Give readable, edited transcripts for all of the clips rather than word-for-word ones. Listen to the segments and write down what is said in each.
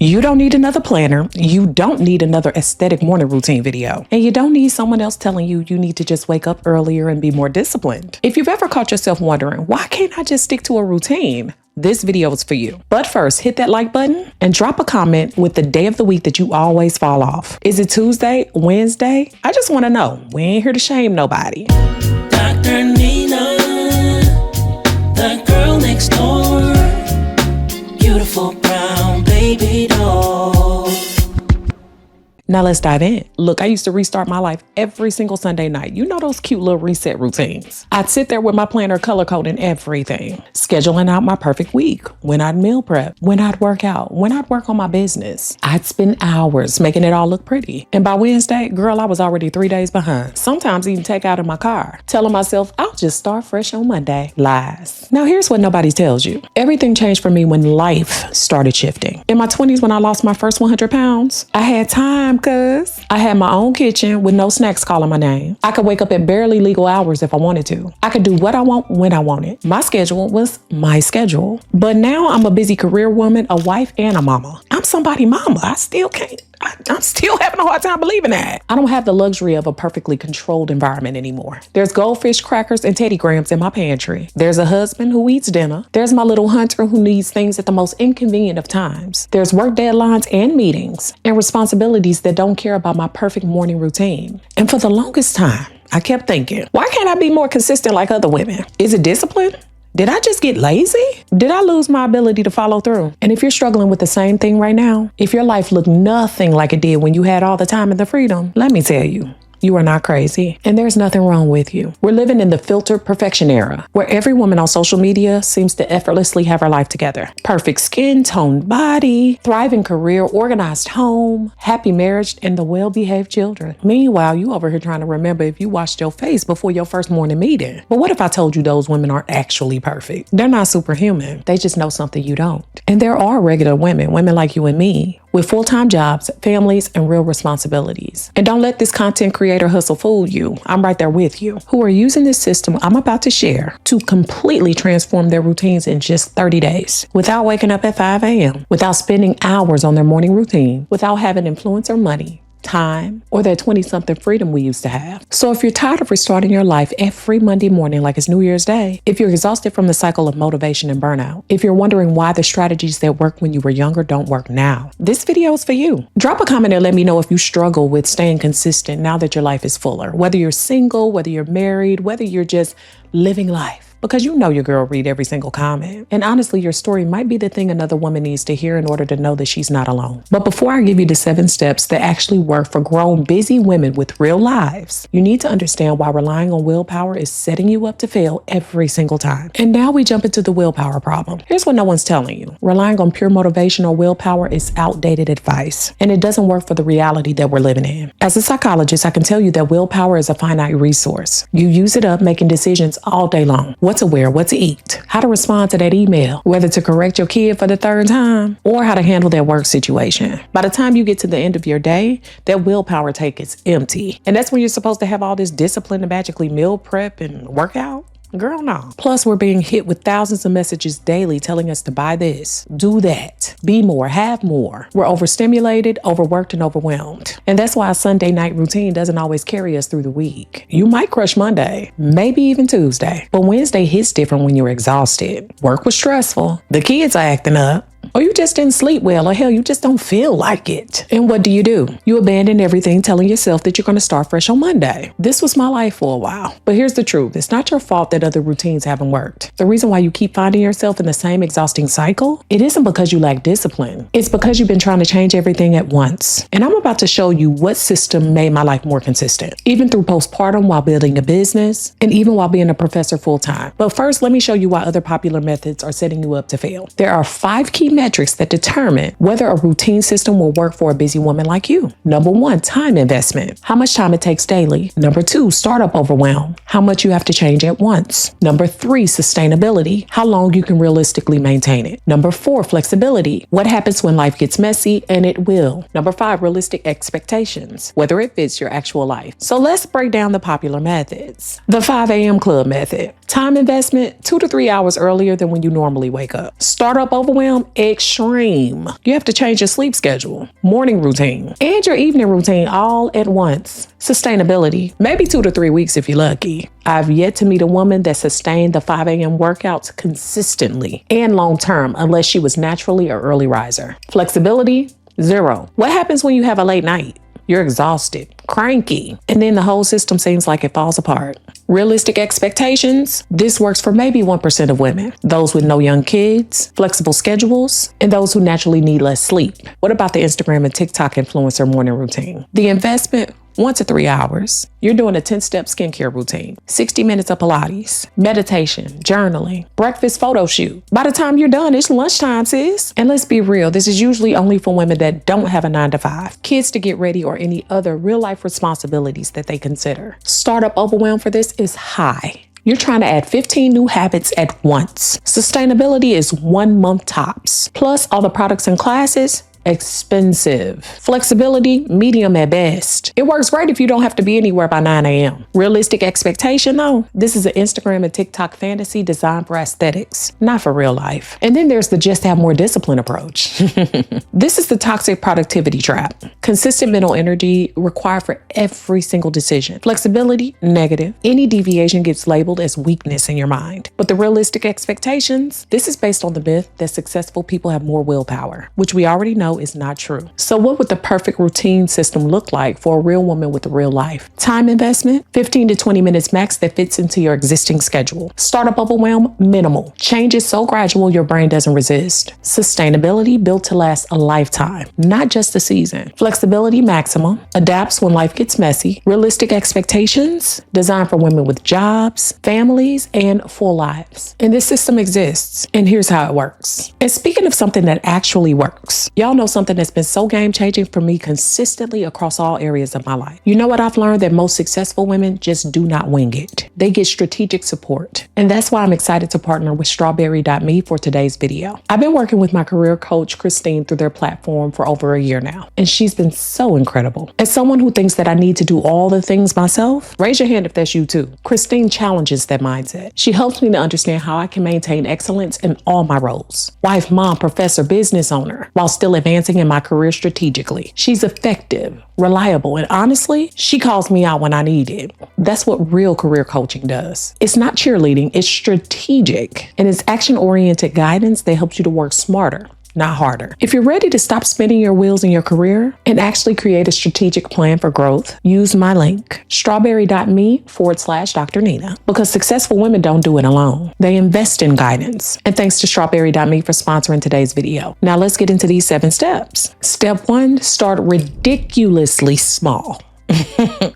You don't need another planner. You don't need another aesthetic morning routine video. And you don't need someone else telling you you need to just wake up earlier and be more disciplined. If you've ever caught yourself wondering, why can't I just stick to a routine? This video is for you. But first, hit that like button and drop a comment with the day of the week that you always fall off. Is it Tuesday, Wednesday? I just want to know. We ain't here to shame nobody. Drnina, the girl next door, beautiful brown baby doll. Now let's dive in. Look, I used to restart my life every single Sunday night. You know those cute little reset routines. I'd sit there with my planner color coding everything, scheduling out my perfect week, when I'd meal prep, when I'd work out, when I'd work on my business. I'd spend hours making it all look pretty. And by Wednesday, girl, I was already 3 days behind. Sometimes even take out in my car, telling myself I'll just start fresh on Monday. Lies. Now here's what nobody tells you. Everything changed for me when life started shifting. In my 20s, when I lost my first 100 pounds, I had time because I had my own kitchen with no snacks calling my name. I could wake up at barely legal hours if I wanted to. I could do what I want when I wanted. My schedule was my schedule. But now I'm a busy career woman, a wife, and a mama. I'm somebody's mama. I still can't. I'm still having a hard time believing that. I don't have the luxury of a perfectly controlled environment anymore. There's goldfish crackers and Teddy Grahams in my pantry. There's a husband who eats dinner. There's my little hunter who needs things at the most inconvenient of times. There's work deadlines and meetings and responsibilities that don't care about my perfect morning routine. And for the longest time, I kept thinking, why can't I be more consistent like other women? Is it discipline? Did I just get lazy? Did I lose my ability to follow through? And if you're struggling with the same thing right now, if your life looked nothing like it did when you had all the time and the freedom, let me tell you, you are not crazy, and there's nothing wrong with you. We're living in the filtered perfection era, where every woman on social media seems to effortlessly have her life together. Perfect skin, toned body, thriving career, organized home, happy marriage, and the well-behaved children. Meanwhile, you over here trying to remember if you washed your face before your first morning meeting. But what if I told you those women aren't actually perfect? They're not superhuman. They just know something you don't. And there are regular women like you and me, with full-time jobs, families, and real responsibilities. And don't let this content creator hustle fool you. I'm right there with you, who are using this system I'm about to share to completely transform their routines in just 30 days, without waking up at 5 a.m., without spending hours on their morning routine, without having influencer money, time, or that 20-something freedom we used to have. So if you're tired of restarting your life every Monday morning like it's New Year's Day, if you're exhausted from the cycle of motivation and burnout, if you're wondering why the strategies that worked when you were younger don't work now, this video is for you. Drop a comment and let me know if you struggle with staying consistent now that your life is fuller, whether you're single, whether you're married, whether you're just living life. Because you know your girl read every single comment. And honestly, your story might be the thing another woman needs to hear in order to know that she's not alone. But before I give you the 7 steps that actually work for grown, busy women with real lives, you need to understand why relying on willpower is setting you up to fail every single time. And now we jump into the willpower problem. Here's what no one's telling you. Relying on pure motivation or willpower is outdated advice, and it doesn't work for the reality that we're living in. As a psychologist, I can tell you that willpower is a finite resource. You use it up making decisions all day long. What to wear, what to eat, how to respond to that email, whether to correct your kid for the 3rd time, or how to handle that work situation. By the time you get to the end of your day, that willpower tank is empty. And that's when you're supposed to have all this discipline to magically meal prep and work out. Girl, no. Plus, we're being hit with thousands of messages daily telling us to buy this, do that, be more, have more. We're overstimulated, overworked, and overwhelmed. And that's why a Sunday night routine doesn't always carry us through the week. You might crush Monday, maybe even Tuesday, but Wednesday hits different when you're exhausted. Work was stressful, the kids are acting up, or you just didn't sleep well, or hell, you just don't feel like it. And what do? You abandon everything, telling yourself that you're going to start fresh on Monday. This was my life for a while. But here's the truth. It's not your fault that other routines haven't worked. The reason why you keep finding yourself in the same exhausting cycle, it isn't because you lack discipline. It's because you've been trying to change everything at once. And I'm about to show you what system made my life more consistent, even through postpartum, while building a business, and even while being a professor full-time. But first, let me show you why other popular methods are setting you up to fail. There are 5 key metrics that determine whether a routine system will work for a busy woman like you. Number 1, time investment. How much time it takes daily. Number 2, startup overwhelm. How much you have to change at once. Number 3, sustainability. How long you can realistically maintain it. Number 4, flexibility. What happens when life gets messy, and it will. Number 5, realistic expectations, whether it fits your actual life. So let's break down the popular methods. The 5 a.m. club method. Time investment, 2 to 3 hours earlier than when you normally wake up. Startup overwhelm, extreme. You have to change your sleep schedule, morning routine, and your evening routine all at once. Sustainability, maybe 2 to 3 weeks if you're lucky. I've yet to meet a woman that sustained the 5 a.m. workouts consistently and long term unless she was naturally an early riser. Flexibility, 0. What happens when you have a late night? You're exhausted, cranky, and then the whole system seems like it falls apart. Realistic expectations. This works for maybe 1% of women. Those with no young kids, flexible schedules, and those who naturally need less sleep. What about the Instagram and TikTok influencer morning routine? The investment, 1 to 3 hours. You're doing a 10-step skincare routine, 60 minutes of Pilates, meditation, journaling, breakfast photo shoot. By the time you're done, it's lunchtime, sis. And let's be real, this is usually only for women that don't have a 9 to 5, kids to get ready, or any other real-life responsibilities that they consider. Startup overwhelm for this is high. You're trying to add 15 new habits at once. Sustainability is 1 month tops. Plus, all the products and classes, expensive. Flexibility, medium at best. It works great if you don't have to be anywhere by 9 a.m. Realistic expectation, though, this is an Instagram and TikTok fantasy designed for aesthetics, not for real life. And then there's the just have more discipline approach. This is the toxic productivity trap. Consistent mental energy required for every single decision. Flexibility, negative. Any deviation gets labeled as weakness in your mind. But the realistic expectations, this is based on the myth that successful people have more willpower, which we already know is not true. So what would the perfect routine system look like for a real woman with a real life? Time investment, 15 to 20 minutes max that fits into your existing schedule. Startup overwhelm, minimal. Change is so gradual your brain doesn't resist. Sustainability built to last a lifetime, not just a season. Flexibility maximum, adapts when life gets messy. Realistic expectations, designed for women with jobs, families, and full lives. And this system exists, and here's how it works. And speaking of something that actually works, y'all know something that's been so game-changing for me consistently across all areas of my life. You know what I've learned? That most successful women just do not wing it. They get strategic support. And that's why I'm excited to partner with strawberry.me for today's video. I've been working with my career coach, Christine, through their platform for over a year now, and she's been so incredible. As someone who thinks that I need to do all the things myself, raise your hand if that's you too. Christine challenges that mindset. She helps me to understand how I can maintain excellence in all my roles. Wife, mom, professor, business owner, while still advancing in my career strategically. She's effective, reliable, and honestly, she calls me out when I need it. That's what real career coaching does. It's not cheerleading, it's strategic, and it's action-oriented guidance that helps you to work smarter, not harder. If you're ready to stop spinning your wheels in your career and actually create a strategic plan for growth, use my link, strawberry.me/drnina, because successful women don't do it alone. They invest in guidance. And thanks to strawberry.me for sponsoring today's video. Now let's get into these 7 steps. Step 1, start ridiculously small.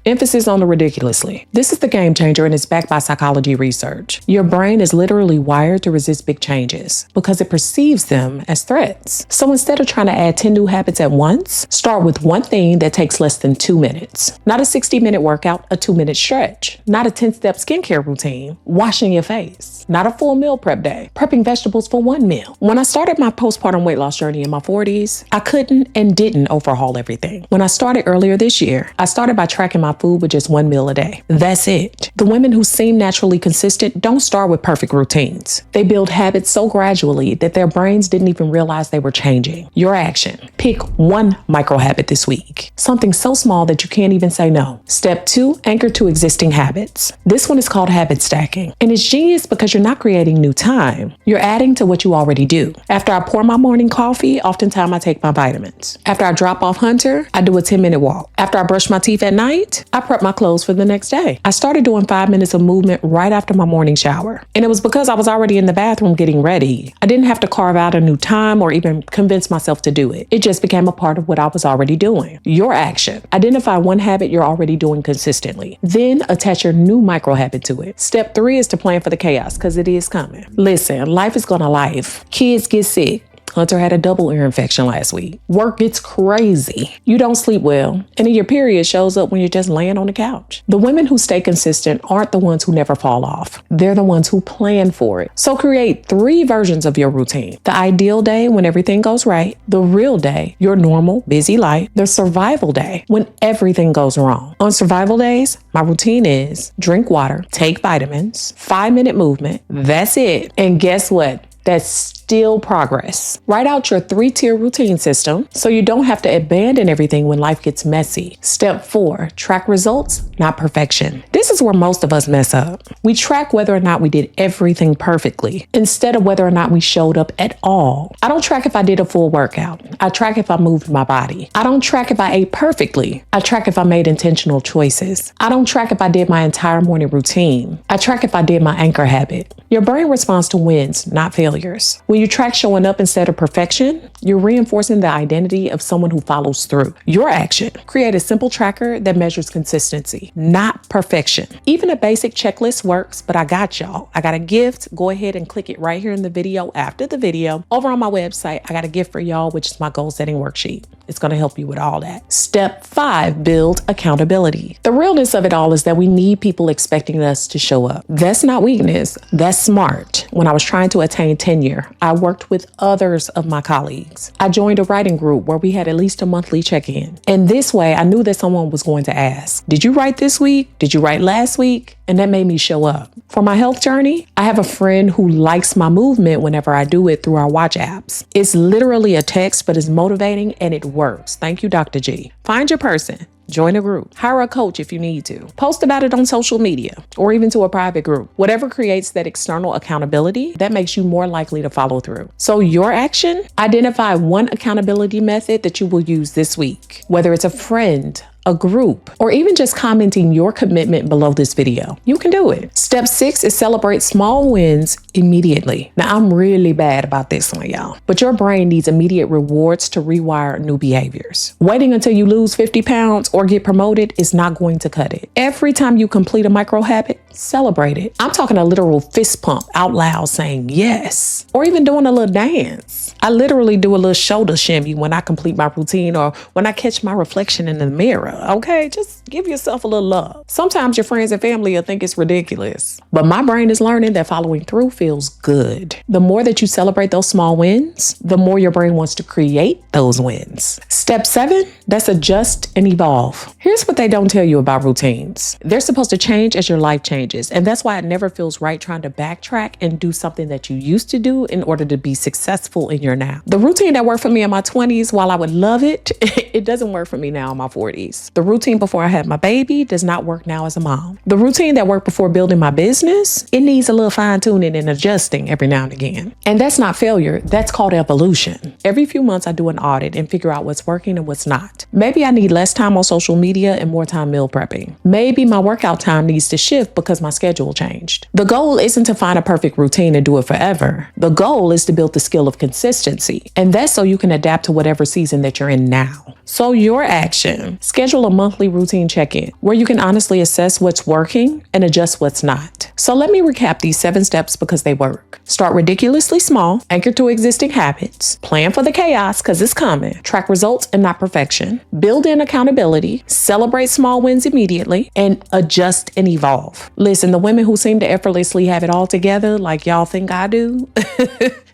Emphasis on the ridiculously. This is the game changer, and it's backed by psychology research. Your brain is literally wired to resist big changes because it perceives them as threats. So instead of trying to add 10 new habits at once, start with one thing that takes less than 2 minutes. Not a 60-minute workout, a 2-minute stretch. Not a 10-step skincare routine, washing your face. Not a full meal prep day, prepping vegetables for 1 meal. When I started my postpartum weight loss journey in my 40s, I couldn't and didn't overhaul everything. When I started earlier this year, I started by tracking my food with just 1 meal a day. That's it. The women who seem naturally consistent don't start with perfect routines. They build habits so gradually that their brains didn't even realize they were changing. Your action. Pick 1 micro habit this week. Something so small that you can't even say no. Step 2, anchor to existing habits. This one is called habit stacking. And it's genius because you're not creating new time. You're adding to what you already do. After I pour my morning coffee, oftentimes I take my vitamins. After I drop off Hunter, I do a 10-minute walk. After I brush my teeth at night, I prep my clothes for the next day. I started doing 5 minutes of movement right after my morning shower. And it was because I was already in the bathroom getting ready. I didn't have to carve out a new time or even convince myself to do it. It just became a part of what I was already doing. Your action. Identify 1 habit you're already doing consistently. Then attach your new micro habit to it. Step 3 is to plan for the chaos, because it is coming. Listen, life is gonna life. Kids get sick. Hunter had a double ear infection last week. Work gets crazy. You don't sleep well, and then your period shows up when you're just laying on the couch. The women who stay consistent aren't the ones who never fall off. They're the ones who plan for it. So create 3 versions of your routine. The ideal day, when everything goes right. The real day, your normal, busy life. The survival day, when everything goes wrong. On survival days, my routine is drink water, take vitamins, 5-minute movement. That's it. And guess what? That's still progress. Write out your 3-tier routine system so you don't have to abandon everything when life gets messy. Step 4, track results, not perfection. This is where most of us mess up. We track whether or not we did everything perfectly instead of whether or not we showed up at all. I don't track if I did a full workout. I track if I moved my body. I don't track if I ate perfectly. I track if I made intentional choices. I don't track if I did my entire morning routine. I track if I did my anchor habit. Your brain responds to wins, not failures. When you track showing up instead of perfection, you're reinforcing the identity of someone who follows through. Your action. Create a simple tracker that measures consistency, not perfection. Even a basic checklist works, but I got y'all. I got a gift. Go ahead and click it right here in the video after the video. Over on my website, I got a gift for y'all, which is my goal setting worksheet. It's going to help you with all that. Step 5, build accountability. The realness of it all is that we need people expecting us to show up. That's not weakness. That's smart. When I was trying to attain tenure, I worked with others of my colleagues. I joined a writing group where we had at least a monthly check-in. And this way, I knew that someone was going to ask, did you write this week? Did you write last week? And that made me show up. For my health journey, I have a friend who likes my movement whenever I do it through our watch apps. It's literally a text, but it's motivating and it works. Thank you, Dr. G. Find your person. Join a group. Hire a coach if you need to. Post about it on social media or even to a private group. Whatever creates that external accountability, that makes you more likely to follow through. So your action, identify one accountability method that you will use this week, whether it's a friend, a group, or even just commenting your commitment below this video. You can do it. Step 6 is celebrate small wins immediately. Now, I'm really bad about this one, y'all, but your brain needs immediate rewards to rewire new behaviors. Waiting until you lose 50 pounds or get promoted is not going to cut it. Every time you complete a micro habit, celebrate it. I'm talking a literal fist pump out loud saying yes, or even doing a little dance. I literally do a little shoulder shimmy when I complete my routine or when I catch my reflection in the mirror. Okay, just give yourself a little love. Sometimes your friends and family will think it's ridiculous, but my brain is learning that following through feels good. The more that you celebrate those small wins, the more your brain wants to create those wins. Step 7, that's adjust and evolve. Here's what they don't tell you about routines. They're supposed to change as your life changes, and that's why it never feels right trying to backtrack and do something that you used to do in order to be successful in your now. The routine that worked for me in my 20s, while I would love it, it doesn't work for me now in my 40s. The routine before I had my baby does not work now as a mom. The routine that worked before building my business, it needs a little fine tuning and adjusting every now and again. And that's not failure, that's called evolution. Every few months I do an audit and figure out what's working and what's not. Maybe I need less time on social media and more time meal prepping. Maybe my workout time needs to shift because my schedule changed. The goal isn't to find a perfect routine and do it forever. The goal is to build the skill of consistency. And that's so you can adapt to whatever season that you're in now. So your action, schedule a monthly routine check-in where you can honestly assess what's working and adjust what's not. So let me recap these 7 steps because they work. Start ridiculously small, anchor to existing habits, plan for the chaos because it's coming, track results and not perfection, build in accountability, celebrate small wins immediately, and adjust and evolve. Listen, the women who seem to effortlessly have it all together like y'all think I do,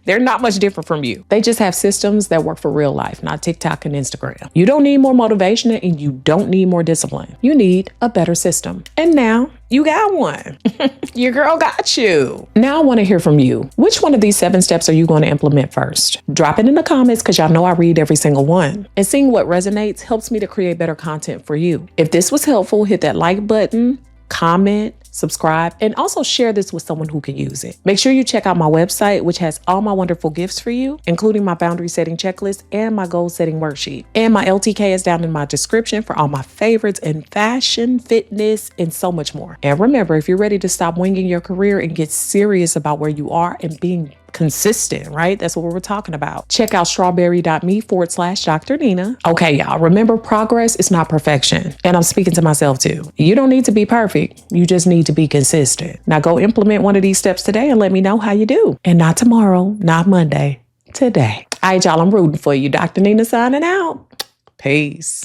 they're not much different from you. They just have systems that work for real life, not TikTok and Instagram. You don't need more motivation and you don't need more discipline. You need a better system. And now you got one. Your girl got you. Now I want to hear from you. Which one of these 7 steps are you going to implement first? Drop it in the comments because y'all know I read every single one. And seeing what resonates helps me to create better content for you. If this was helpful, hit that like button, comment, subscribe, and also share this with someone who can use it. Make sure you check out my website, which has all my wonderful gifts for you, including my boundary setting checklist and my goal setting worksheet. And my LTK is down in my description for all my favorites in fashion, fitness, and so much more. And remember, if you're ready to stop winging your career and get serious about where you are and being consistent, right? That's what we're talking about. Check out strawberry.me/drnina. Okay, y'all, remember progress is not perfection. And I'm speaking to myself too. You don't need to be perfect. You just need to be consistent. Now go implement one of these steps today and let me know how you do. And not tomorrow, not Monday, today. All right, y'all, I'm rooting for you. Dr. Nina signing out. Peace.